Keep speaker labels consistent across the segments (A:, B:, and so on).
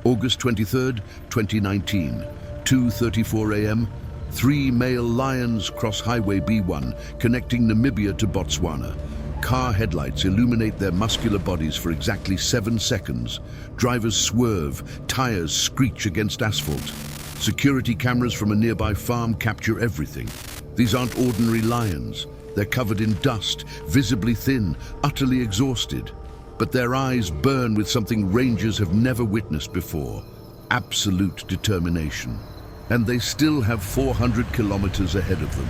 A: August 23, 2019, 2:34 a.m., 3 male lions cross Highway B1, connecting Namibia to Botswana. Car headlights illuminate their muscular bodies for exactly 7 seconds. Drivers swerve, tires screech against asphalt. Security cameras from a nearby farm capture everything. These aren't ordinary lions. They're covered in dust, visibly thin, utterly exhausted. But their eyes burn with something rangers have never witnessed before: absolute determination. And they still have 400 kilometers ahead of them.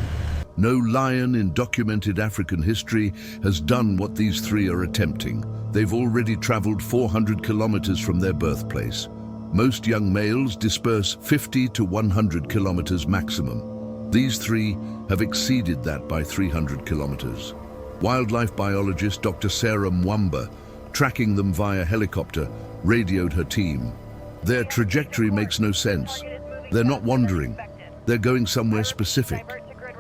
A: No lion in documented African history has done what these 3 are attempting. They've already traveled 400 kilometers from their birthplace. Most young males disperse 50 to 100 kilometers maximum. These 3 have exceeded that by 300 kilometers. Wildlife biologist Dr. Sarah Mwamba, tracking them via helicopter, radioed her team. Their trajectory makes no sense. They're not wandering. They're going somewhere specific.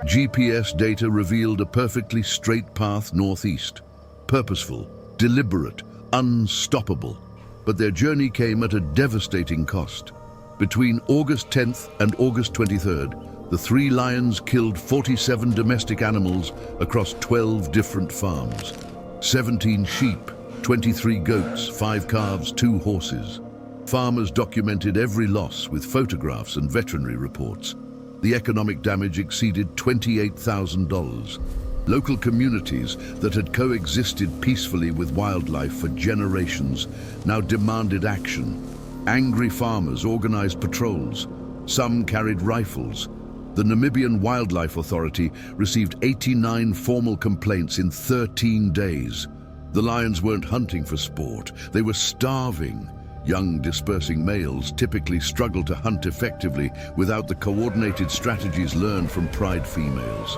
A: GPS data revealed a perfectly straight path northeast. Purposeful, deliberate, unstoppable. But their journey came at a devastating cost. Between August 10th and August 23rd, the 3 lions killed 47 domestic animals across 12 different farms. 17 sheep, 23 goats, 5 calves, 2 horses. Farmers documented every loss with photographs and veterinary reports. The economic damage exceeded $28,000. Local communities that had coexisted peacefully with wildlife for generations now demanded action. Angry farmers organized patrols. Some carried rifles. The Namibian Wildlife Authority received 89 formal complaints in 13 days. The lions weren't hunting for sport. They were starving. Young, dispersing males typically struggle to hunt effectively without the coordinated strategies learned from pride females.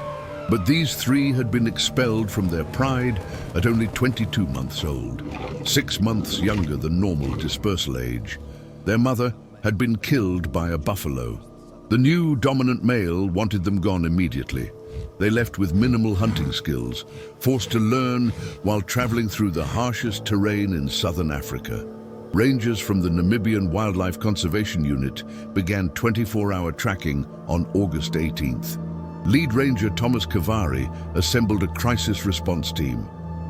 A: But these 3 had been expelled from their pride at only 22 months old, 6 months younger than normal dispersal age. Their mother had been killed by a buffalo. The new dominant male wanted them gone immediately. They left with minimal hunting skills, forced to learn while traveling through the harshest terrain in southern Africa. Rangers from the Namibian Wildlife Conservation Unit began 24-hour tracking on August 18th. Lead Ranger Thomas Kavari assembled a crisis response team.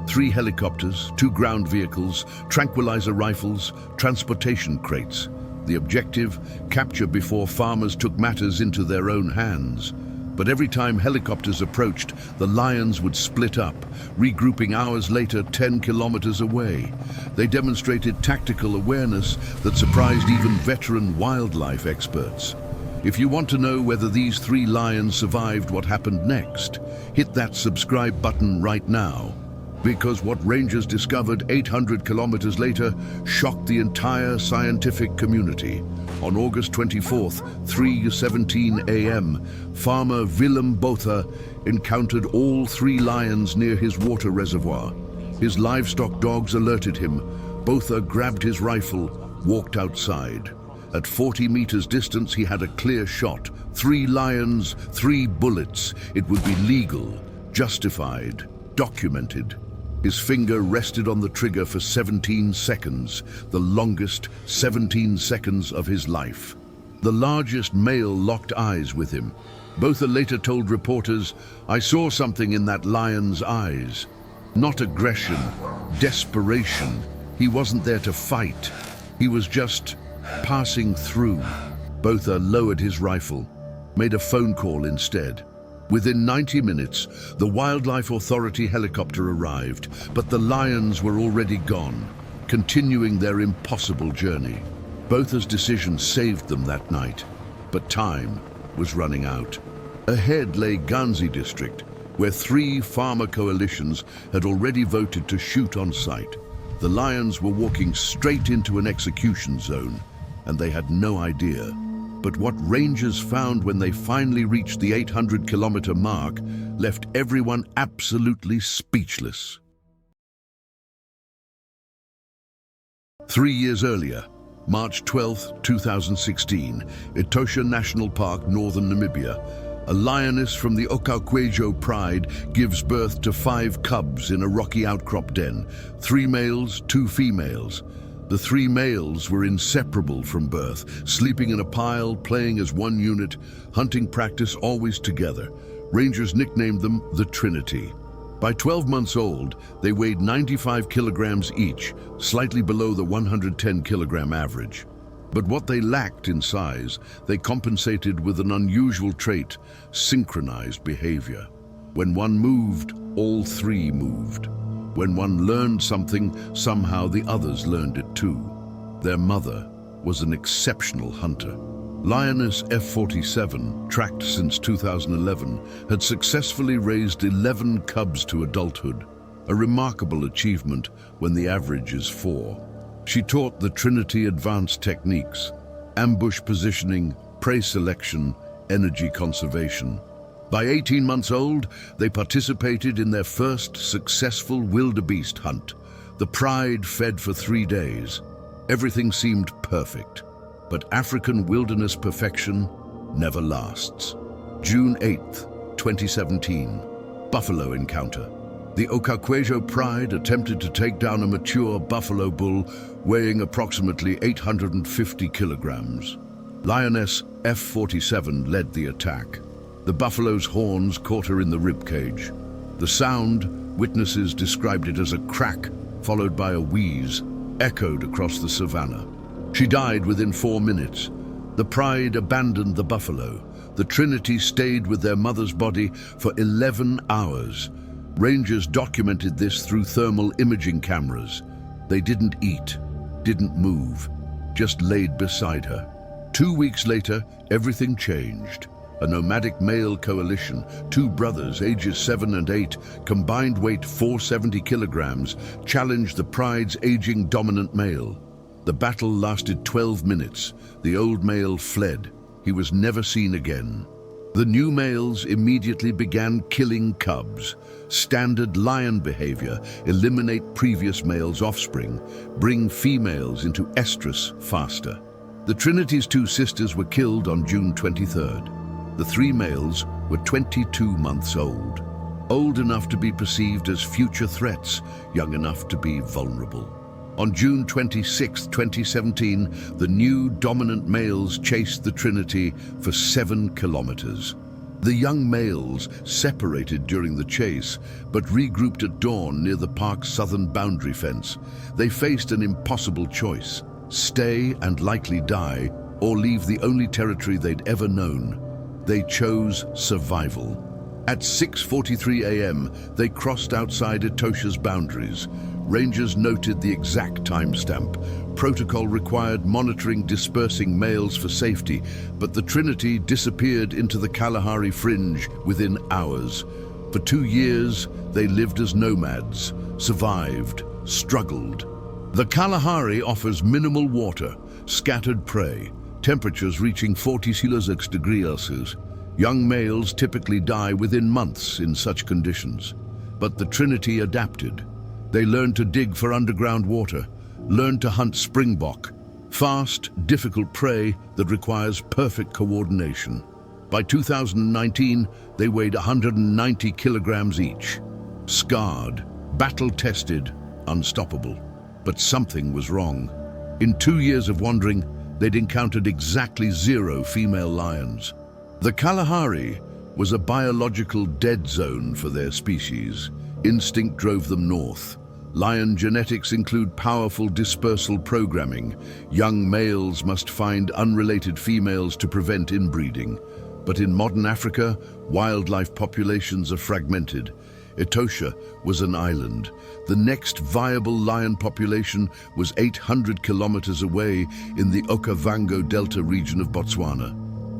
A: 3 helicopters, 2 ground vehicles, tranquilizer rifles, transportation crates. The objective: capture before farmers took matters into their own hands. But every time helicopters approached, the lions would split up, regrouping hours later 10 kilometers away. They demonstrated tactical awareness that surprised even veteran wildlife experts. If you want to know whether these 3 lions survived what happened next, hit that subscribe button right now. Because what rangers discovered 800 kilometers later shocked the entire scientific community. On August 24th, 3:17 a.m., farmer Willem Botha encountered all 3 lions near his water reservoir. His livestock dogs alerted him. Botha grabbed his rifle, walked outside. At 40 meters distance, he had a clear shot. 3 lions, 3 bullets. It would be legal, justified, documented. His finger rested on the trigger for 17 seconds, the longest 17 seconds of his life. The largest male locked eyes with him. Botha later told reporters, "I saw something in that lion's eyes. Not aggression, desperation. He wasn't there to fight. He was just passing through." Botha lowered his rifle, made a phone call instead. Within 90 minutes, the Wildlife Authority helicopter arrived, but the lions were already gone, continuing their impossible journey. Botha's decision saved them that night, but time was running out. Ahead lay Ganzi district, where 3 farmer coalitions had already voted to shoot on sight. The lions were walking straight into an execution zone, and they had no idea. But what rangers found when they finally reached the 800-kilometer mark left everyone absolutely speechless. 3 years earlier, March 12, 2016, Etosha National Park, northern Namibia, a lioness from the Olfactory pride gives birth to 5 cubs in a rocky outcrop den, 3 males, 2 females. The three males were inseparable from birth, sleeping in a pile, playing as one unit, hunting practice always together. Rangers nicknamed them the Trinity. By 12 months old, they weighed 95 kilograms each, slightly below the 110-kilogram average. But what they lacked in size, they compensated with an unusual trait: synchronized behavior. When one moved, all three moved. When one learned something, somehow the others learned it too. Their mother was an exceptional hunter. Lioness F47, tracked since 2011, had successfully raised 11 cubs to adulthood, a remarkable achievement when the average is 4. She taught the Trinity advanced techniques: ambush positioning, prey selection, energy conservation. By 18 months old, they participated in their first successful wildebeest hunt. The pride fed for 3 days. Everything seemed perfect, but African wilderness perfection never lasts. June 8th, 2017, buffalo encounter. The Olfactory pride attempted to take down a mature buffalo bull weighing approximately 850 kilograms. Lioness F47 led the attack. The buffalo's horns caught her in the ribcage. The sound, witnesses described it as a crack followed by a wheeze, echoed across the savannah. She died within 4 minutes. The pride abandoned the buffalo. The Trinity stayed with their mother's body for 11 hours. Rangers documented this through thermal imaging cameras. They didn't eat, didn't move, just laid beside her. 2 weeks later, everything changed. A nomadic male coalition, 2 brothers ages 7 and 8, combined weight 470 kilograms, challenged the pride's aging dominant male. The battle lasted 12 minutes. The old male fled. He was never seen again. The new males immediately began killing cubs. Standard lion behavior: eliminate previous males' offspring, bring females into estrus faster. The Trinity's 2 sisters were killed on June 23rd. The 3 males were 22 months old enough to be perceived as future threats, young enough to be vulnerable. On June 26, 2017, the new dominant males chased the Trinity for 7 kilometers. The young males separated during the chase, but regrouped at dawn near the park's southern boundary fence. They faced an impossible choice: stay and likely die, or leave the only territory they'd ever known. They chose survival. At 6:43 a.m., they crossed outside Etosha's boundaries. Rangers noted the exact timestamp. Protocol required monitoring dispersing males for safety, but the Trinity disappeared into the Kalahari fringe within hours. For 2 years, they lived as nomads, survived, struggled. The Kalahari offers minimal water, scattered prey, temperatures reaching 46 degrees Celsius. Young males typically die within months in such conditions. But the Trinity adapted. They learned to dig for underground water, learned to hunt springbok, fast, difficult prey that requires perfect coordination. By 2019, they weighed 190 kilograms each. Scarred, battle-tested, unstoppable. But something was wrong. In 2 years of wandering, they'd encountered exactly 0 female lions. The Kalahari was a biological dead zone for their species. Instinct drove them north. Lion genetics include powerful dispersal programming. Young males must find unrelated females to prevent inbreeding. But in modern Africa, wildlife populations are fragmented. Etosha was an island. The next viable lion population was 800 kilometers away in the Okavango Delta region of Botswana.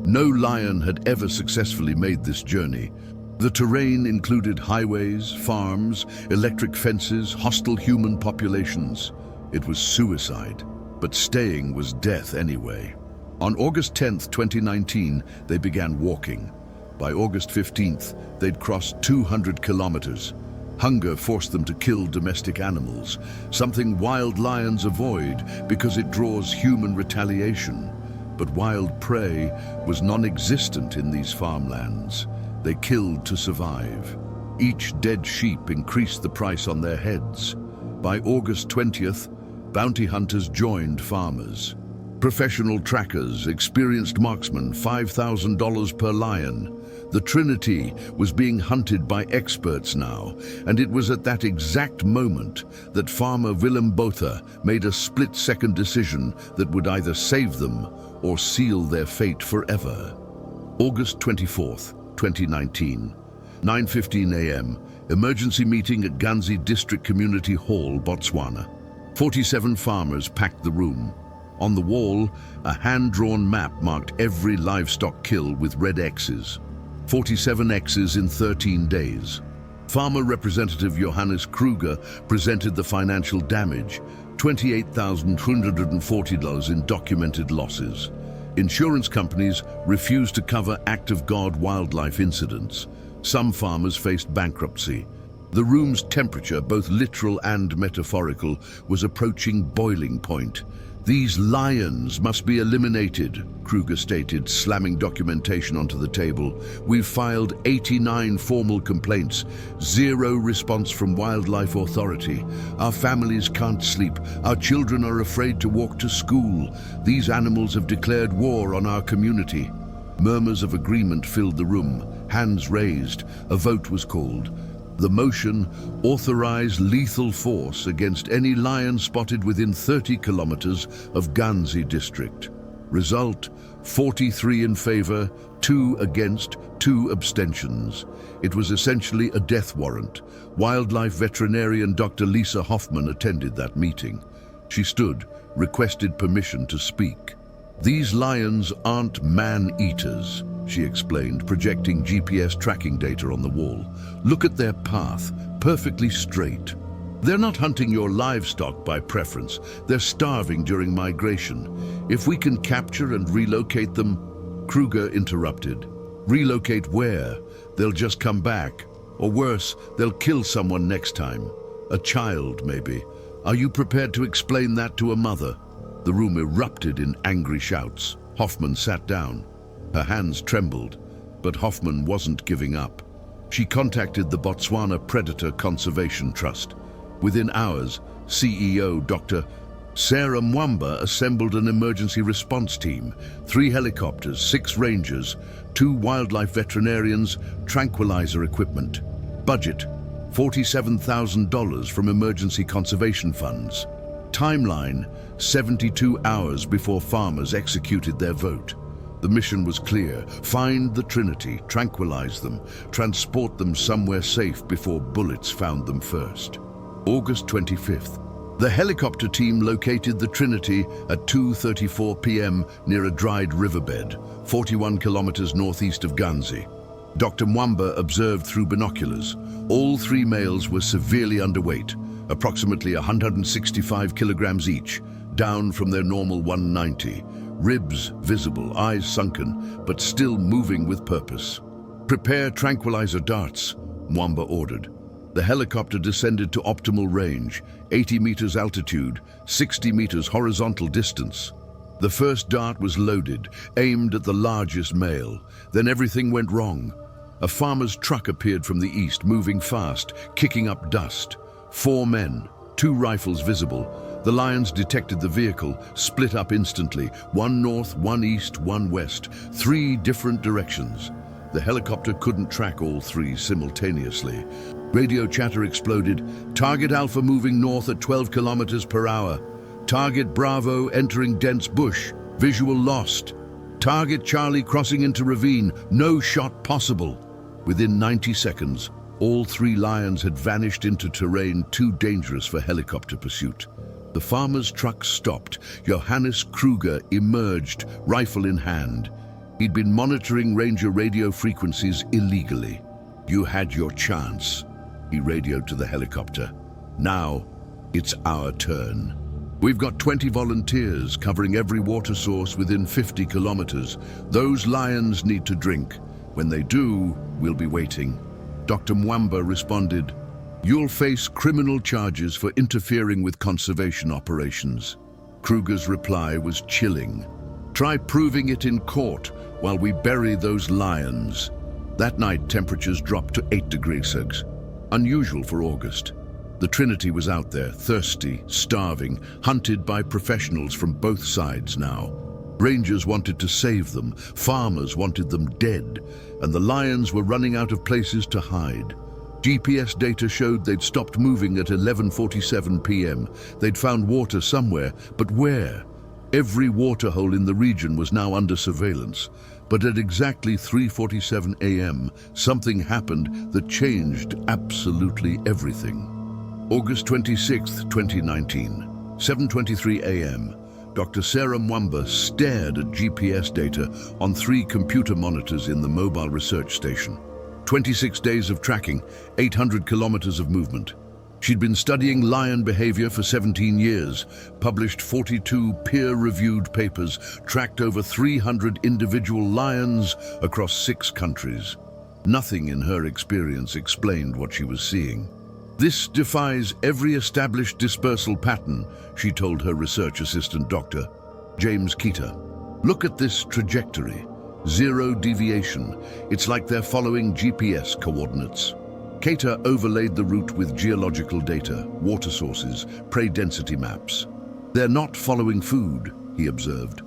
A: No lion had ever successfully made this journey. The terrain included highways, farms, electric fences, hostile human populations. It was suicide, but staying was death anyway. On August 10th, 2019, they began walking. By August 15th, they'd crossed 200 kilometers. Hunger forced them to kill domestic animals, something wild lions avoid because it draws human retaliation. But wild prey was non-existent in these farmlands. They killed to survive. Each dead sheep increased the price on their heads. By August 20th, Bounty hunters joined farmers. Professional trackers, experienced marksmen, $5,000 per lion. The Trinity was being hunted by experts now, and it was at that exact moment that farmer Willem Botha made a split-second decision that would either save them or seal their fate forever. August 24th, 2019, 9:15 a.m., emergency meeting at Ganzi District Community Hall, Botswana. 47 farmers packed the room. On the wall, a hand-drawn map marked every livestock kill with red X's. 47 X's in 13 days. Farmer Representative Johannes Kruger presented the financial damage, $28,240 in documented losses. Insurance companies refused to cover act-of-God wildlife incidents. Some farmers faced bankruptcy. The room's temperature, both literal and metaphorical, was approaching boiling point. "These lions must be eliminated," Kruger stated, slamming documentation onto the table. "We've filed 89 formal complaints, 0 response from Wildlife Authority. Our families can't sleep. Our children are afraid to walk to school. These animals have declared war on our community." Murmurs of agreement filled the room. Hands raised. A vote was called. The motion authorized lethal force against any lion spotted within 30 kilometers of Ganzi district. Result: 43 in favor, 2 against, 2 abstentions. It was essentially a death warrant. Wildlife veterinarian Dr. Lisa Hoffman attended that meeting. She stood, requested permission to speak. "These lions aren't man-eaters," she explained, projecting GPS tracking data on the wall. "Look at their path, perfectly straight. They're not hunting your livestock by preference. They're starving during migration. If we can capture and relocate them..." Kruger interrupted. "Relocate where? They'll just come back. Or worse, they'll kill someone next time. A child, maybe. Are you prepared to explain that to a mother?" The room erupted in angry shouts. Hoffman sat down. Her hands trembled, but Hoffman wasn't giving up. She contacted the Botswana Predator Conservation Trust. Within hours, CEO Dr. Sarah Mwamba assembled an emergency response team, 3 helicopters, 6 rangers, 2 wildlife veterinarians, tranquilizer equipment. Budget: $47,000 from emergency conservation funds. Timeline: 72 hours before farmers executed their vote. The mission was clear: find the Trinity, tranquilize them, transport them somewhere safe before bullets found them first. August 25th. The helicopter team located the Trinity at 2:34 p.m. near a dried riverbed, 41 kilometers northeast of Ganzi. Dr. Mwamba observed through binoculars. All 3 males were severely underweight, approximately 165 kilograms each, down from their normal 190. Ribs visible, eyes sunken, but still moving with purpose. "Prepare tranquilizer darts," Mwamba ordered. The helicopter descended to optimal range, 80 meters altitude, 60 meters horizontal distance. The first dart was loaded, aimed at the largest male. Then everything went wrong. A farmer's truck appeared from the east, moving fast, kicking up dust. 4 men, 2 rifles visible. The lions detected the vehicle, split up instantly, 1 north, 1 east, 1 west, 3 different directions. The helicopter couldn't track all 3 simultaneously. Radio chatter exploded. "Target Alpha moving north at 12 kilometers per hour. Target Bravo entering dense bush. Visual lost. Target Charlie crossing into ravine. No shot possible." Within 90 seconds, all 3 lions had vanished into terrain too dangerous for helicopter pursuit. The farmer's truck stopped. Johannes Kruger emerged, rifle in hand. He'd been monitoring ranger radio frequencies illegally. "You had your chance," he radioed to the helicopter. "Now, it's our turn. We've got 20 volunteers covering every water source within 50 kilometers. Those lions need to drink. When they do, we'll be waiting." Dr. Mwamba responded, "You'll face criminal charges for interfering with conservation operations." Kruger's reply was chilling. "Try proving it in court while we bury those lions." That night, temperatures dropped to 8 degrees Celsius, unusual for August. The Trinity was out there, thirsty, starving, hunted by professionals from both sides now. Rangers wanted to save them, farmers wanted them dead, and the lions were running out of places to hide. GPS data showed they'd stopped moving at 11:47 p.m. They'd found water somewhere, but where? Every waterhole in the region was now under surveillance. But at exactly 3:47 a.m., something happened that changed absolutely everything. August 26, 2019, 7:23 a.m. Dr. Sarah Mwamba stared at GPS data on 3 computer monitors in the mobile research station. 26 days of tracking, 800 kilometers of movement. She'd been studying lion behavior for 17 years, published 42 peer-reviewed papers, tracked over 300 individual lions across 6 countries. Nothing in her experience explained what she was seeing. This defies every established dispersal pattern, she told her research assistant, Dr. James Keita. Look at this trajectory. 0 deviation. It's like they're following GPS coordinates. Keita overlaid the route with geological data, water sources, prey density maps. They're not following food, he observed.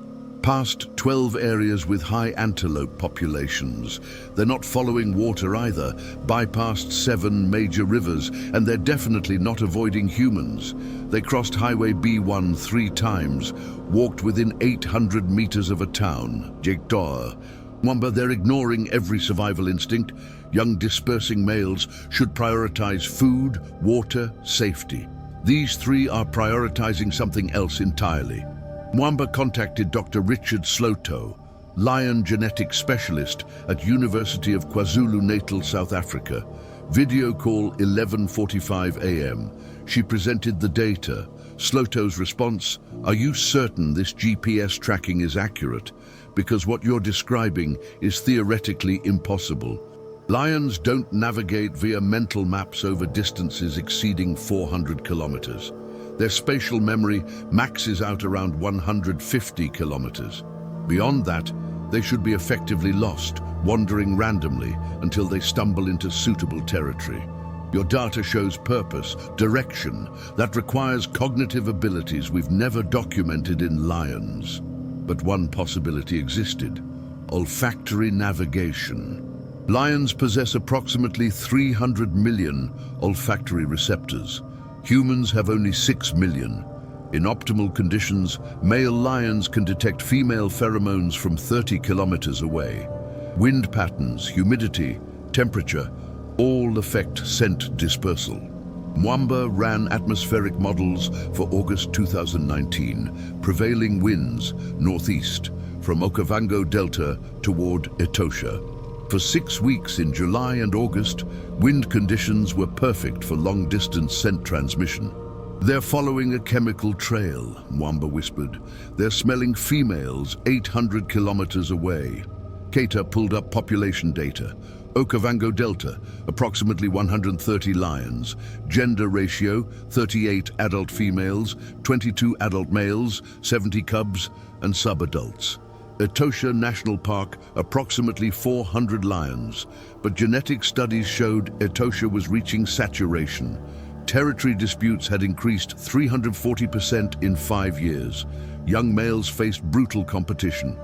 A: Past 12 areas with high antelope populations. They're not following water either, bypassed 7 major rivers, and they're definitely not avoiding humans. They crossed Highway B1 3 times, walked within 800 meters of a town, Jektor. Mwamba, they're ignoring every survival instinct. Young dispersing males should prioritize food, water, safety. These 3 are prioritizing something else entirely. Mwamba contacted Dr. Richard Sloto, lion genetics specialist at University of KwaZulu-Natal, South Africa. Video call 11:45 a.m. She presented the data. Sloto's response, "Are you certain this GPS tracking is accurate? Because what you're describing is theoretically impossible. Lions don't navigate via mental maps over distances exceeding 400 kilometers. Their spatial memory maxes out around 150 kilometers. Beyond that, they should be effectively lost, wandering randomly until they stumble into suitable territory. Your data shows purpose, direction, that requires cognitive abilities we've never documented in lions. But one possibility existed: olfactory navigation. Lions possess approximately 300 million olfactory receptors. Humans have only 6 million. In optimal conditions, male lions can detect female pheromones from 30 kilometers away. Wind patterns, humidity, temperature, all affect scent dispersal. Mwamba ran atmospheric models for August 2019, prevailing winds northeast from Okavango Delta toward Etosha. For 6 weeks in July and August, wind conditions were perfect for long-distance scent transmission. "They're following a chemical trail," Mwamba whispered. "They're smelling females 800 kilometers away." Keita pulled up population data. Okavango Delta, approximately 130 lions. Gender ratio, 38 adult females, 22 adult males, 70 cubs, and subadults. Etosha National Park, approximately 400 lions, but genetic studies showed Etosha was reaching saturation. Territory disputes had increased 340% in 5 years. Young males faced brutal competition.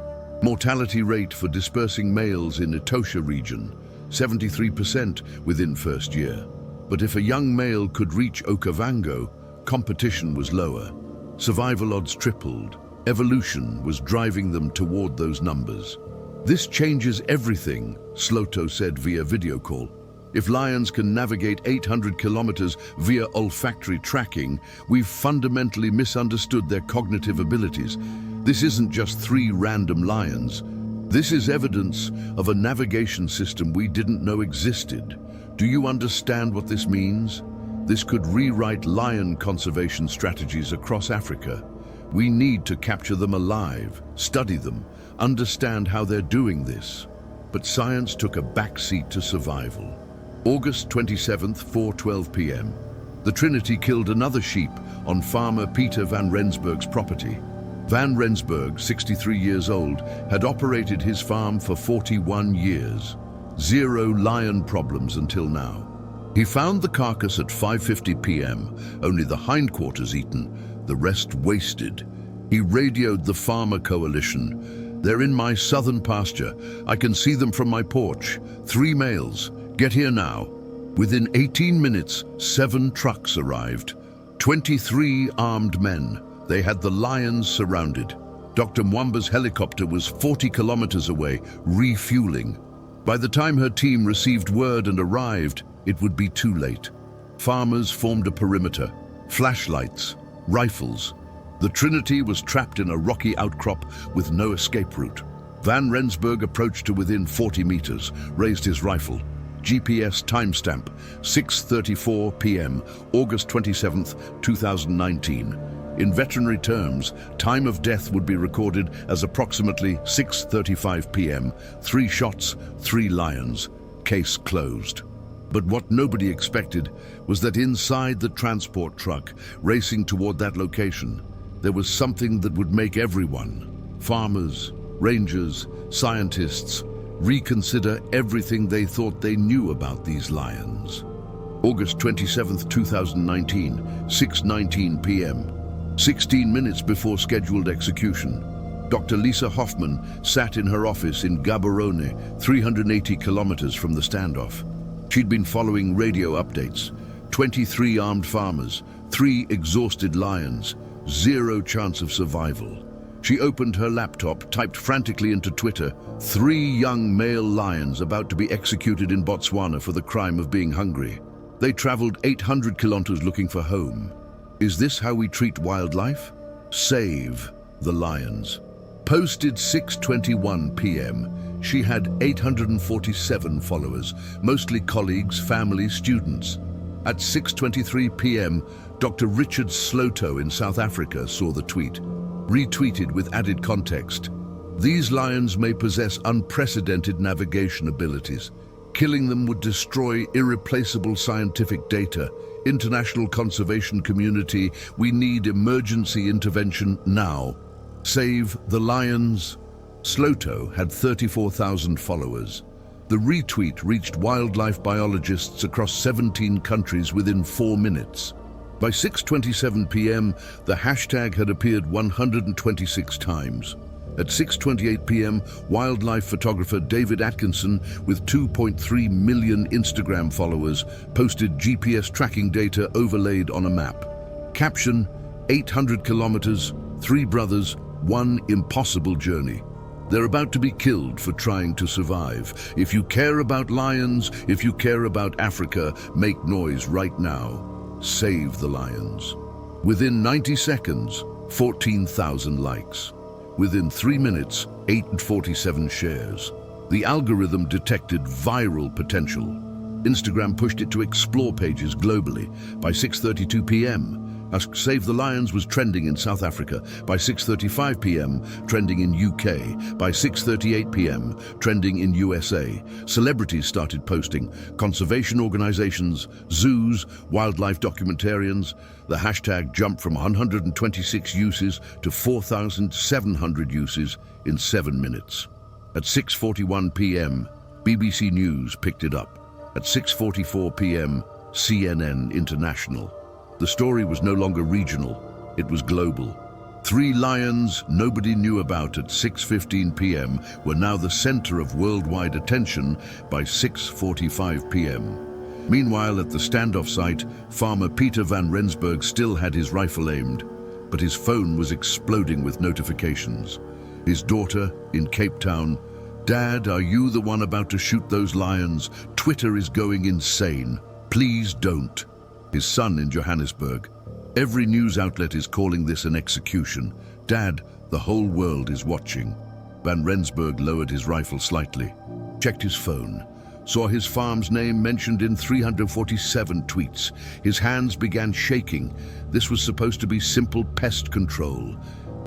A: Mortality rate for dispersing males in Etosha region, 73% within first year. But if a young male could reach Okavango, competition was lower. Survival odds tripled. Evolution was driving them toward those numbers. "This changes everything," Sloto said via video call. "If lions can navigate 800 kilometers via olfactory tracking, we've fundamentally misunderstood their cognitive abilities. This isn't just 3 random lions. This is evidence of a navigation system we didn't know existed. Do you understand what this means? This could rewrite lion conservation strategies across Africa. We need to capture them alive, study them, understand how they're doing this." But science took a backseat to survival. August 27th, 4:12 p.m. The Trinity killed another sheep on farmer Peter van Rensburg's property. Van Rensburg, 63 years old, had operated his farm for 41 years. 0 lion problems until now. He found the carcass at 5:50 p.m., only the hindquarters eaten, the rest wasted. He radioed the farmer coalition. "They're in my southern pasture. I can see them from my porch. 3 males. Get here now." Within 18 minutes, 7 trucks arrived. 23 armed men. They had the lions surrounded. Dr. Mwamba's helicopter was 40 kilometers away, refueling. By the time her team received word and arrived, it would be too late. Farmers formed a perimeter, flashlights, rifles. The Trinity was trapped in a rocky outcrop with no escape route. Van Rensburg approached to within 40 meters, raised his rifle. GPS timestamp, 6:34 p.m., August 27, 2019. In veterinary terms, time of death would be recorded as approximately 6:35 p.m., 3 shots, 3 lions. Case closed. But what nobody expected was that inside the transport truck, racing toward that location, there was something that would make everyone, farmers, rangers, scientists, reconsider everything they thought they knew about these lions. August 27, 2019, 6:19 p.m. 16 minutes before scheduled execution, Dr. Lisa Hoffman sat in her office in Gaborone, 380 kilometers from the standoff. She'd been following radio updates. 23 armed farmers, 3 exhausted lions, 0 chance of survival. She opened her laptop, typed frantically into Twitter, 3 young male lions about to be executed in Botswana for the crime of being hungry. They traveled 800 kilometers looking for home. Is this how we treat wildlife? Save the lions. Posted 6:21 p.m. She had 847 followers, mostly colleagues, family, students. At 6:23 p.m., Dr. Richard Sloto in South Africa saw the tweet. Retweeted with added context. These lions may possess unprecedented navigation abilities. Killing them would destroy irreplaceable scientific data. International conservation community, we need emergency intervention now. Save the lions. Sloto had 34,000 followers. The retweet reached wildlife biologists across 17 countries within 4 minutes. By 6:27 p.m., the hashtag had appeared 126 times. At 6:28 p.m., wildlife photographer David Atkinson, with 2.3 million Instagram followers, posted GPS tracking data overlaid on a map. Caption, 800 kilometers, 3 brothers, 1 impossible journey. They're about to be killed for trying to survive. If you care about lions, if you care about Africa, make noise right now. Save the lions. Within 90 seconds, 14,000 likes. Within 3 minutes, 847 shares. The algorithm detected viral potential. Instagram pushed it to explore pages globally. By 6:32 p.m., Save the Lions was trending in South Africa. By 6:35 p.m., trending in UK. By 6:38 p.m., trending in USA. Celebrities started posting. Conservation organizations, zoos, wildlife documentarians. The hashtag jumped from 126 uses to 4,700 uses in 7 minutes. At 6:41 p.m., BBC News picked it up. At 6:44 p.m., CNN International. The story was no longer regional, it was global. 3 lions nobody knew about at 6:15 p.m. were now the center of worldwide attention by 6:45 p.m. Meanwhile, at the standoff site, farmer Peter van Rensburg still had his rifle aimed, but his phone was exploding with notifications. His daughter in Cape Town, "Dad, are you the one about to shoot those lions? Twitter is going insane. Please don't." His son in Johannesburg, "Every news outlet is calling this an execution. Dad, the whole world is watching." Van Rensburg lowered his rifle slightly, checked his phone, saw his farm's name mentioned in 347 tweets. His hands began shaking. This was supposed to be simple pest control.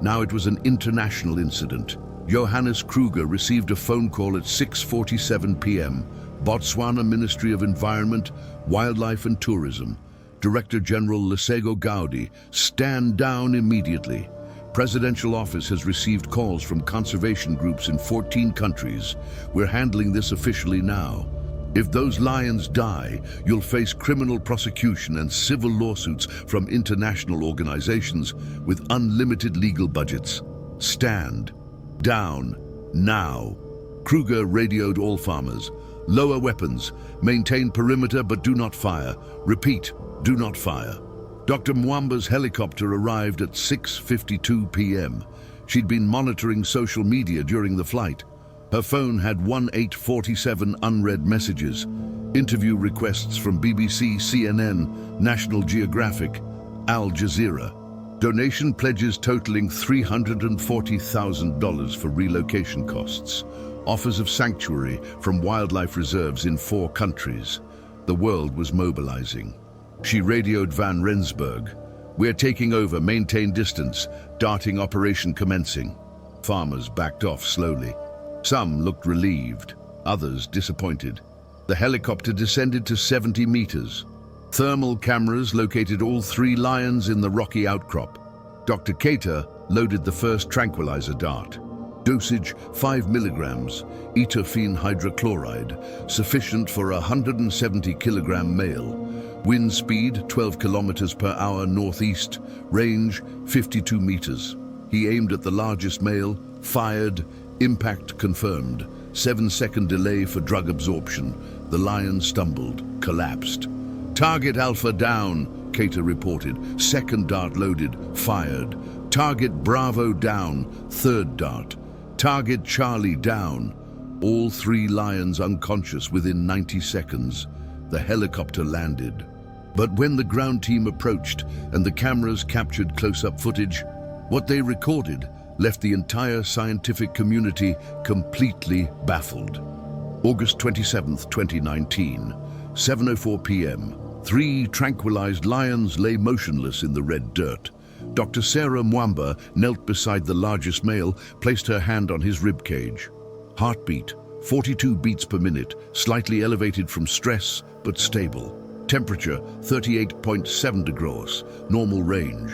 A: Now it was an international incident. Johannes Kruger received a phone call at 6:47 p.m. Botswana Ministry of Environment, Wildlife and Tourism. Director General Lesego Gaudi, "Stand down immediately." Presidential office has received calls from conservation groups in 14 countries. We're handling this officially now. If those lions die, you'll face criminal prosecution and civil lawsuits from international organizations with unlimited legal budgets. Stand down now. Kruger radioed all farmers. Lower weapons. Maintain perimeter but do not fire. Repeat, do not fire. Dr. Mwamba's helicopter arrived at 6:52 p.m. She'd been monitoring social media during the flight. Her phone had 1847 unread messages, interview requests from BBC, CNN, National Geographic, Al Jazeera, donation pledges totaling $340,000 for relocation costs, offers of sanctuary from wildlife reserves in 4 countries. The world was mobilizing. She radioed Van Rensburg. "We're taking over, maintain distance, darting operation commencing." Farmers backed off slowly. Some looked relieved, others disappointed. The helicopter descended to 70 meters. Thermal cameras located all 3 lions in the rocky outcrop. Dr. Keita loaded the first tranquilizer dart. Dosage 5 milligrams, etofine hydrochloride, sufficient for a 170-kilogram male. Wind speed 12 kilometers per hour northeast, range 52 meters. He aimed at the largest male, fired, impact confirmed. 7-second delay for drug absorption. The lion stumbled, collapsed. "Target Alpha down," Keita reported. Second dart loaded, fired. "Target Bravo down," third dart. "Target Charlie down." All 3 lions unconscious within 90 seconds. The helicopter landed. But when the ground team approached and the cameras captured close-up footage, what they recorded left the entire scientific community completely baffled. August 27, 2019, 7:04 p.m. 3 tranquilized lions lay motionless in the red dirt. Dr. Sarah Mwamba knelt beside the largest male, placed her hand on his rib cage. Heartbeat, 42 beats per minute, slightly elevated from stress, but stable. Temperature, 38.7 degrees, normal range.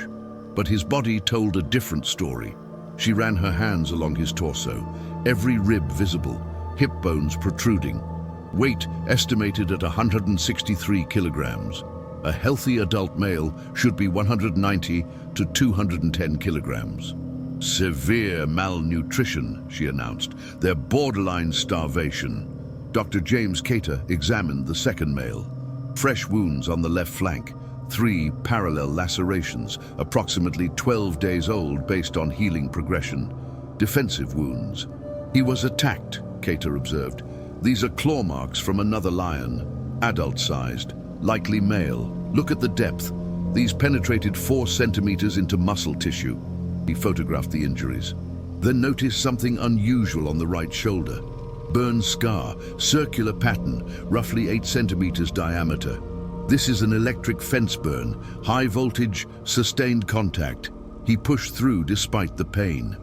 A: But his body told a different story. She ran her hands along his torso, every rib visible, hip bones protruding. Weight estimated at 163 kilograms. A healthy adult male should be 190 to 210 kilograms. "Severe malnutrition," she announced. "They're borderline starvation." Dr. James Keita examined the second male. Fresh wounds on the left flank, 3 parallel lacerations, approximately 12 days old based on healing progression. Defensive wounds. "He was attacked," Keita observed. "These are claw marks from another lion, adult-sized, likely male. Look at the depth. These penetrated 4 centimeters into muscle tissue." He photographed the injuries. Then noticed something unusual on the right shoulder. Burn scar, circular pattern, roughly 8 centimeters diameter. This is an electric fence burn, high voltage, sustained contact. He pushed through despite the pain.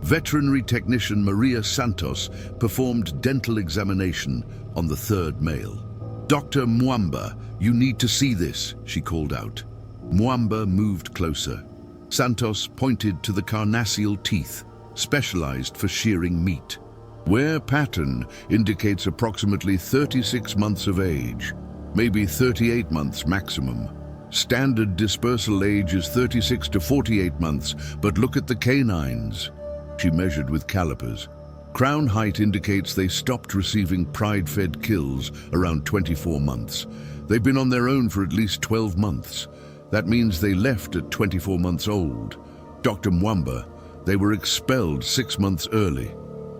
A: Veterinary technician Maria Santos performed dental examination on the third male. "Dr. Mwamba, you need to see this," she called out. Mwamba moved closer. Santos pointed to the carnassial teeth, specialized for shearing meat. Wear pattern indicates approximately 36 months of age, maybe 38 months maximum. Standard dispersal age is 36 to 48 months, but look at the canines. She measured with calipers. Crown height indicates they stopped receiving pride-fed kills around 24 months. They've been on their own for at least 12 months. That means they left at 24 months old. Dr. Mwamba, they were expelled 6 months early.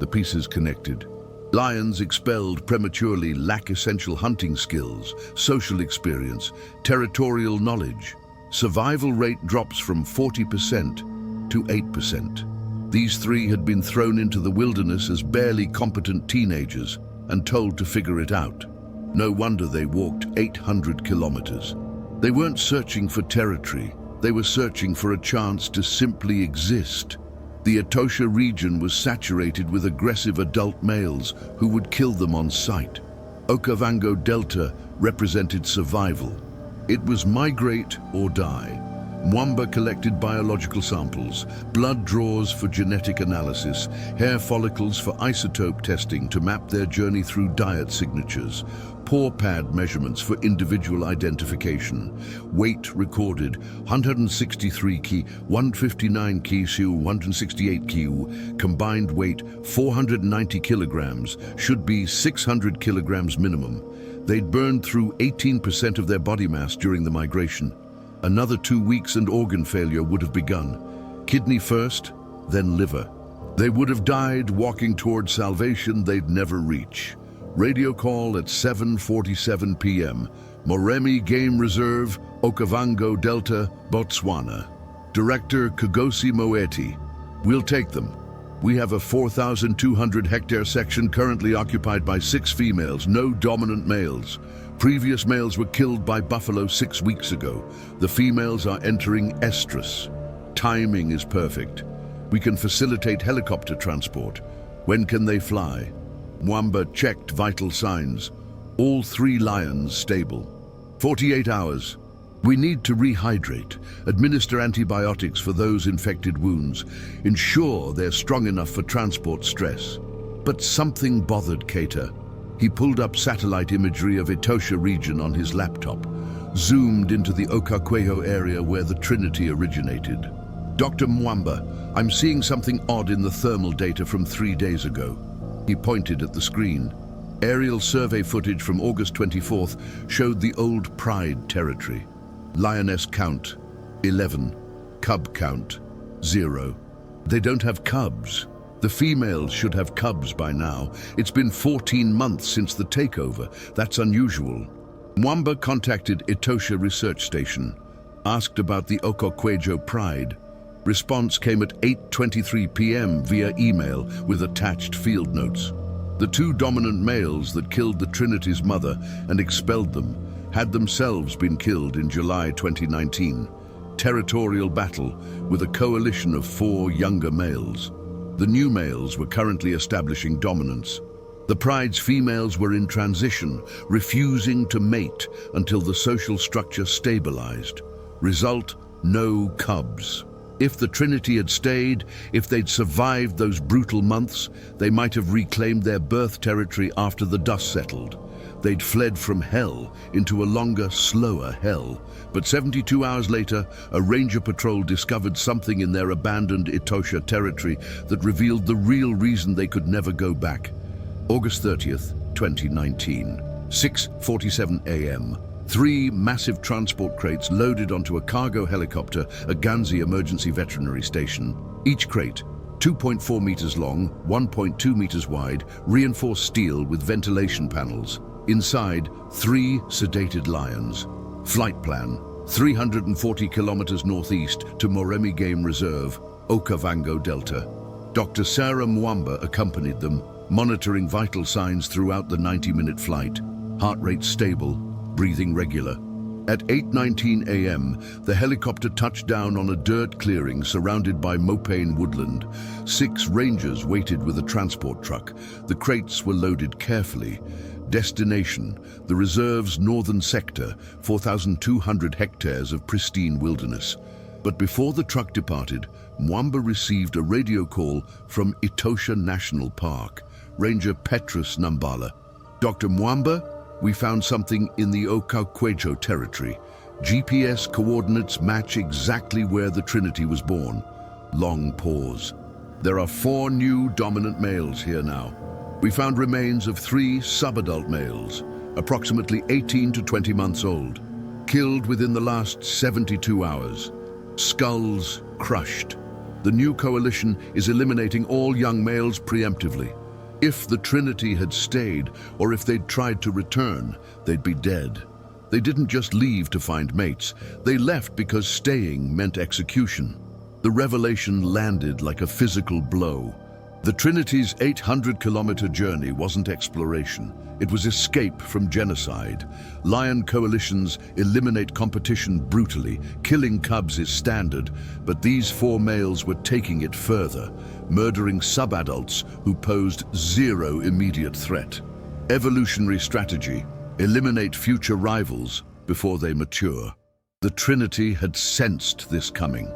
A: The pieces connected. Lions expelled prematurely lack essential hunting skills, social experience, territorial knowledge. Survival rate drops from 40% to 8%. These 3 had been thrown into the wilderness as barely competent teenagers and told to figure it out. No wonder they walked 800 kilometers. They weren't searching for territory. They were searching for a chance to simply exist. The Etosha region was saturated with aggressive adult males who would kill them on sight. Okavango Delta represented survival. It was migrate or die. Mwamba collected biological samples, blood draws for genetic analysis, hair follicles for isotope testing to map their journey through diet signatures, paw pad measurements for individual identification. Weight recorded 163 ki, 159 ki siu, 168 ki. Combined weight 490 kilograms, should be 600 kilograms minimum. They'd burned through 18% of their body mass during the migration. Another 2 weeks and organ failure would have begun. Kidney first, then liver. They would have died walking towards salvation they'd never reach. Radio call at 7:47 p.m. Moremi Game Reserve, Okavango Delta, Botswana. Director Kugosi Moeti. We'll take them. We have a 4,200 hectare section currently occupied by 6 females, no dominant males. Previous males were killed by buffalo 6 weeks ago. The females are entering estrus. Timing is perfect. We can facilitate helicopter transport. When can they fly? Mwamba checked vital signs. All 3 lions stable. 48 hours. We need to rehydrate, administer antibiotics for those infected wounds, ensure they're strong enough for transport stress. But something bothered Keita. He pulled up satellite imagery of Etosha region on his laptop, zoomed into the Okakwejo area where the Trinity originated. Dr. Mwamba, I'm seeing something odd in the thermal data from 3 days ago. He pointed at the screen. Aerial survey footage from August 24th showed the old Pride territory. Lioness count, 11. Cub count, 0. They don't have cubs. The females should have cubs by now. It's been 14 months since the takeover. That's unusual. Mwamba contacted Etosha Research Station, asked about the Okokwejo Pride. Response came at 8:23 p.m. via email with attached field notes. The 2 dominant males that killed the Trinity's mother and expelled them had themselves been killed in July 2019. Territorial battle with a coalition of 4 younger males. The new males were currently establishing dominance. The Pride's females were in transition, refusing to mate until the social structure stabilized. Result, no cubs. If the Trinity had stayed, if they'd survived those brutal months, they might have reclaimed their birth territory after the dust settled. They'd fled from hell into a longer, slower hell. But 72 hours later, a ranger patrol discovered something in their abandoned Etosha territory that revealed the real reason they could never go back. August 30th, 2019, 6:47 a.m. 3 massive transport crates loaded onto a cargo helicopter at Ganzi Emergency Veterinary Station. Each crate, 2.4 meters long, 1.2 meters wide, reinforced steel with ventilation panels. Inside, 3 sedated lions. Flight plan, 340 kilometers northeast to Moremi Game Reserve, Okavango Delta. Dr. Sarah Mwamba accompanied them, monitoring vital signs throughout the 90-minute flight. Heart rate stable, breathing regular. At 8:19 a.m., the helicopter touched down on a dirt clearing surrounded by mopane woodland. 6 rangers waited with a transport truck. The crates were loaded carefully. Destination, the reserve's northern sector, 4,200 hectares of pristine wilderness. But before the truck departed, Mwamba received a radio call from Etosha National Park. Ranger Petrus Nambala. Dr. Mwamba, we found something in the Okakwejo territory. GPS coordinates match exactly where the Trinity was born. Long pause. There are 4 new dominant males here now. We found remains of 3 subadult males, approximately 18 to 20 months old, killed within the last 72 hours. Skulls crushed. The new coalition is eliminating all young males preemptively. If the Trinity had stayed, or if they'd tried to return, they'd be dead. They didn't just leave to find mates. They left because staying meant execution. The revelation landed like a physical blow. The Trinity's 800-kilometer journey wasn't exploration. It was escape from genocide. Lion coalitions eliminate competition brutally. Killing cubs is standard, but these 4 males were taking it further, murdering subadults who posed 0 immediate threat. Evolutionary strategy: eliminate future rivals before they mature. The Trinity had sensed this coming.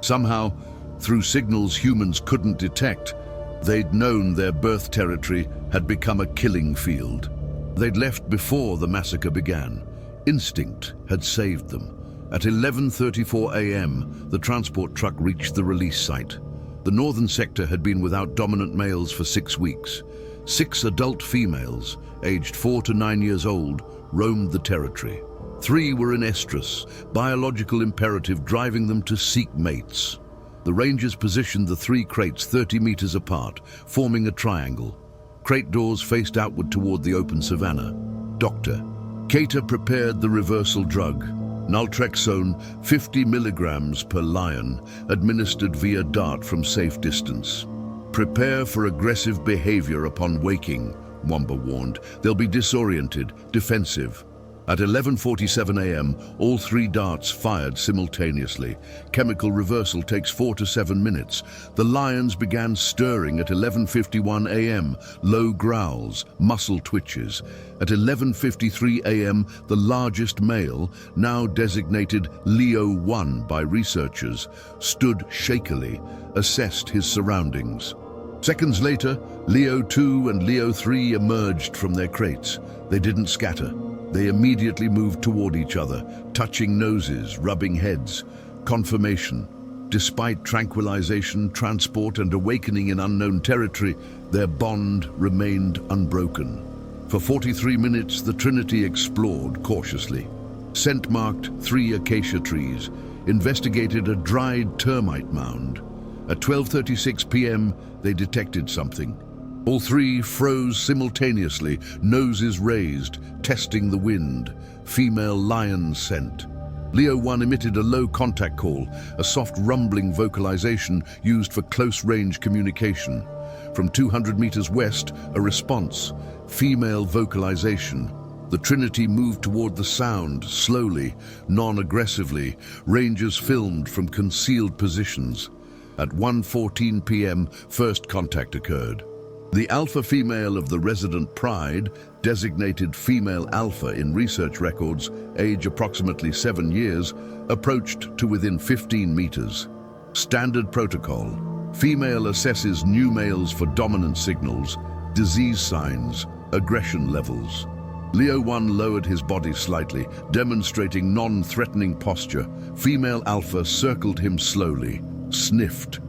A: Somehow, through signals humans couldn't detect, they'd known their birth territory had become a killing field. They'd left before the massacre began. Instinct had saved them. At 11:34 a.m., the transport truck reached the release site. The northern sector had been without dominant males for 6 weeks. 6 adult females, aged 4 to 9 years old, roamed the territory. 3 were in estrus, biological imperative driving them to seek mates. The rangers positioned the 3 crates 30 meters apart, forming a triangle. Crate doors faced outward toward the open savanna. Dr. Cater prepared the reversal drug, naltrexone 50 milligrams per lion, administered via dart from safe distance. Prepare for aggressive behavior upon waking, Wamba warned. They'll be disoriented, defensive. At 11:47 a.m., all 3 darts fired simultaneously. Chemical reversal takes 4 to 7 minutes. The lions began stirring at 11:51 a.m., low growls, muscle twitches. At 11:53 a.m., the largest male, now designated Leo 1 by researchers, stood shakily, assessed his surroundings. Seconds later, Leo 2 and Leo 3 emerged from their crates. They didn't scatter. They immediately moved toward each other, touching noses, rubbing heads. Confirmation. Despite tranquilization, transport, and awakening in unknown territory, their bond remained unbroken. For 43 minutes, the Trinity explored cautiously. Scent-marked 3 acacia trees, investigated a dried termite mound. At 12:36 p.m., they detected something. All 3 froze simultaneously, noses raised, testing the wind. Female lion scent. Leo 1 emitted a low contact call, a soft rumbling vocalization used for close-range communication. From 200 meters west, a response. Female vocalization. The Trinity moved toward the sound, slowly, non-aggressively. Rangers filmed from concealed positions. At 1:14 p.m., first contact occurred. The alpha female of the resident pride, designated female alpha in research records, age approximately 7 years, approached to within 15 meters. Standard protocol. Female assesses new males for dominant signals, disease signs, aggression levels. Leo 1 lowered his body slightly, demonstrating non-threatening posture. Female alpha circled him slowly, sniffed.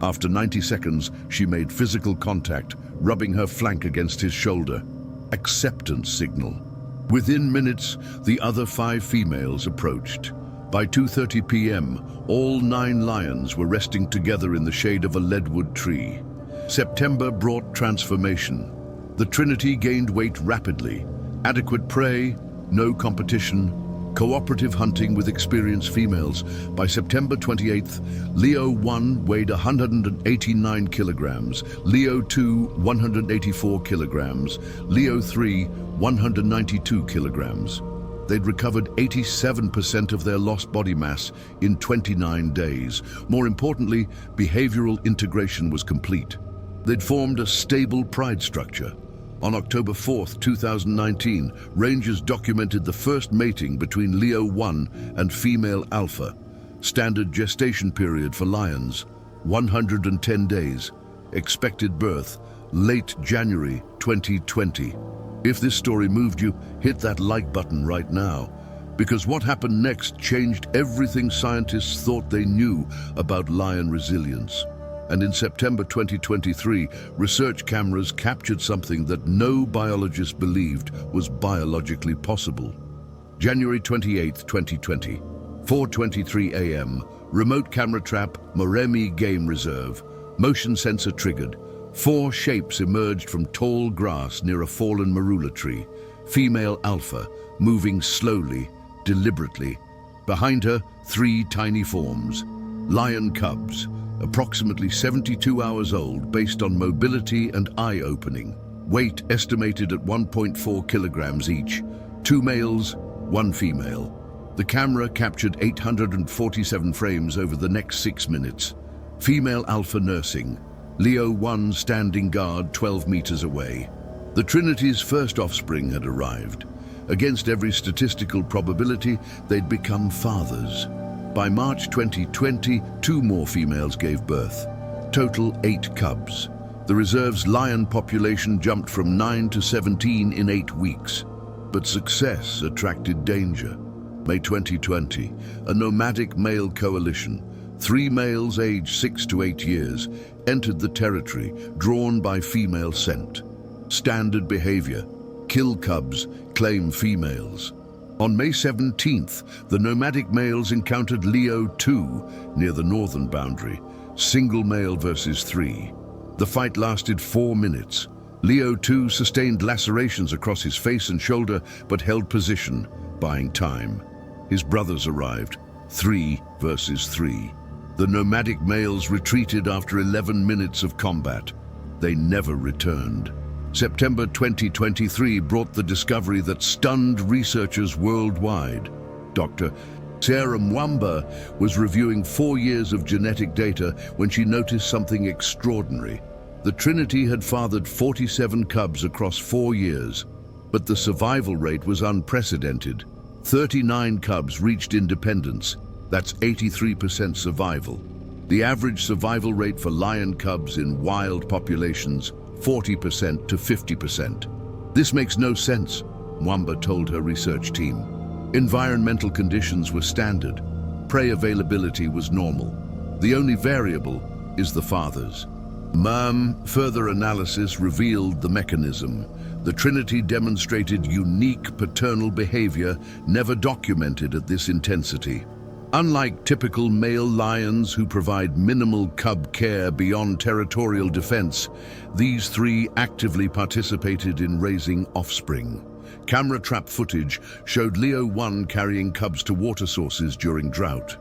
A: After 90 seconds, she made physical contact, rubbing her flank against his shoulder. Acceptance signal. Within minutes, the other 5 females approached. By 2:30 p.m., all 9 lions were resting together in the shade of a leadwood tree. September brought transformation. The Trinity gained weight rapidly. Adequate prey, no competition, cooperative hunting with experienced females. By September 28th, Leo 1 weighed 189 kilograms, Leo 2 184 kilograms, Leo 3 192 kilograms. They'd recovered 87% of their lost body mass in 29 days. More importantly, behavioral integration was complete. They'd formed a stable pride structure. On October 4, 2019, rangers documented the first mating between Leo 1 and female alpha. Standard gestation period for lions, 110 days. Expected birth, late January 2020. If this story moved you, hit that like button right now. Because what happened next changed everything scientists thought they knew about lion resilience. And in September 2023, research cameras captured something that no biologist believed was biologically possible. January 28, 2020, 4:23 a.m., remote camera trap, Moremi Game Reserve, motion sensor triggered. 4 shapes emerged from tall grass near a fallen marula tree. Female alpha, moving slowly, deliberately. Behind her, 3 tiny forms. Lion cubs, approximately 72 hours old based on mobility and eye opening. Weight estimated at 1.4 kilograms each. 2 males, 1 female. The camera captured 847 frames over the next 6 minutes. Female alpha nursing. Leo 1 standing guard 12 meters away. The Trinity's first offspring had arrived. Against every statistical probability, they'd become fathers. By March 2020, 2 more females gave birth. Total 8 cubs. The reserve's lion population jumped from 9 to 17 in 8 weeks. But success attracted danger. May 2020, a nomadic male coalition, 3 males aged 6 to 8 years, entered the territory, drawn by female scent. Standard behavior: kill cubs, claim females. On May 17th, the nomadic males encountered Leo 2 near the northern boundary, single male versus 3. The fight lasted 4 minutes. Leo 2 sustained lacerations across his face and shoulder, but held position, buying time. His brothers arrived, 3 versus 3. The nomadic males retreated after 11 minutes of combat. They never returned. September 2023 brought the discovery that stunned researchers worldwide. Dr. Sarah Mwamba was reviewing 4 years of genetic data when she noticed something extraordinary. The Trinity had fathered 47 cubs across 4 years, but the survival rate was unprecedented. 39 cubs reached independence. That's 83% survival. The average survival rate for lion cubs in wild populations, 40% to 50%. This makes no sense, Mwamba told her research team. Environmental conditions were standard. Prey availability was normal. The only variable is the fathers. Further analysis revealed the mechanism. The Trinity demonstrated unique paternal behavior never documented at this intensity. Unlike typical male lions who provide minimal cub care beyond territorial defense, these 3 actively participated in raising offspring. Camera trap footage showed Leo 1 carrying cubs to water sources during drought.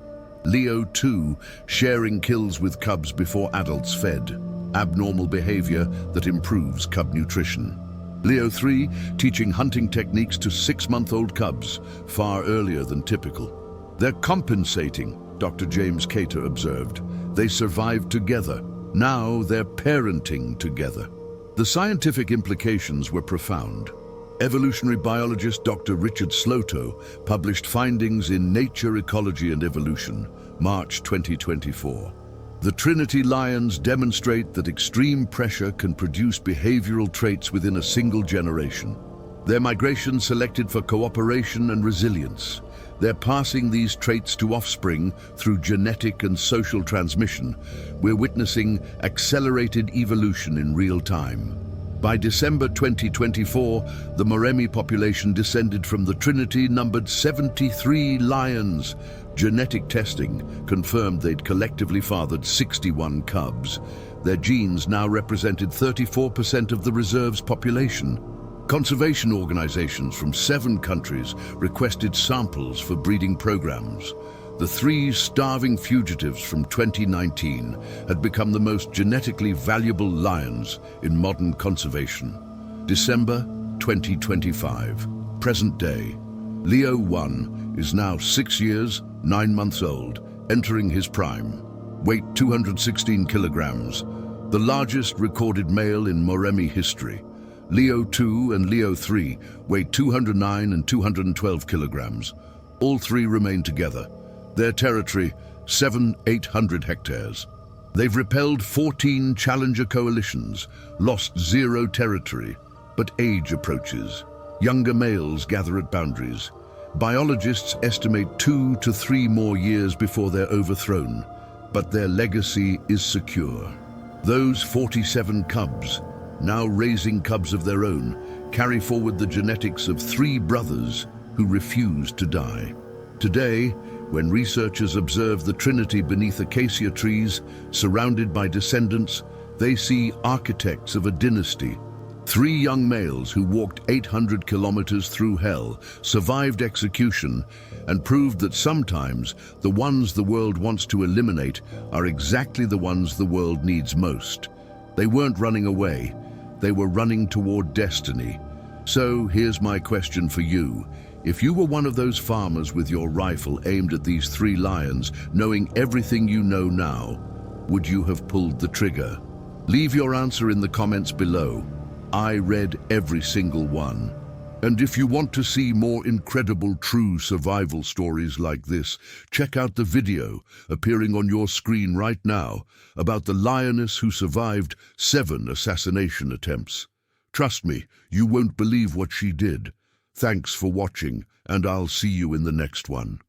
A: Leo 2 sharing kills with cubs before adults fed. Abnormal behavior that improves cub nutrition. Leo 3 teaching hunting techniques to 6-month-old cubs, far earlier than typical. They're compensating, Dr. James Cater observed. They survived together. Now they're parenting together. The scientific implications were profound. Evolutionary biologist Dr. Richard Sloto published findings in Nature, Ecology and Evolution, March 2024. The Trinity lions demonstrate that extreme pressure can produce behavioral traits within a single generation. Their migration selected for cooperation and resilience. They're passing these traits to offspring through genetic and social transmission. We're witnessing accelerated evolution in real time. By December 2024, the Moremi population descended from the Trinity numbered 73 lions. Genetic testing confirmed they'd collectively fathered 61 cubs. Their genes now represented 34% of the reserve's population. Conservation organizations from 7 countries requested samples for breeding programs. The 3 starving fugitives from 2019 had become the most genetically valuable lions in modern conservation. December 2025, present day. Leo 1 is now 6 years, 9 months old, entering his prime. Weight 216 kilograms, the largest recorded male in Moremi history. Leo 2 and Leo 3 weighed 209 and 212 kilograms. All 3 remain together. Their territory, 7,800 hectares. They've repelled 14 challenger coalitions, lost 0 territory, but age approaches. Younger males gather at boundaries. Biologists estimate 2 to 3 more years before they're overthrown, but their legacy is secure. Those 47 cubs, now raising cubs of their own, carry forward the genetics of 3 brothers who refused to die. Today, when researchers observe the Trinity beneath acacia trees, surrounded by descendants, they see architects of a dynasty. 3 young males who walked 800 kilometers through hell, survived execution, and proved that sometimes the ones the world wants to eliminate are exactly the ones the world needs most. They weren't running away, they were running toward destiny. So here's my question for you. If you were one of those farmers with your rifle aimed at these 3 lions, knowing everything you know now, would you have pulled the trigger? Leave your answer in the comments below. I read every single one. And if you want to see more incredible true survival stories like this, check out the video appearing on your screen right now about the lioness who survived 7 assassination attempts. Trust me, you won't believe what she did. Thanks for watching, and I'll see you in the next one.